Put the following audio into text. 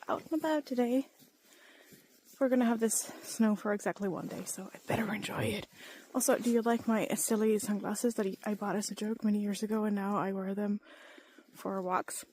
out and about today. We're gonna have this snow for exactly 1 day, so I better enjoy it. Also, do you like my silly sunglasses that I bought as a joke many years ago, and now I wear them for walks?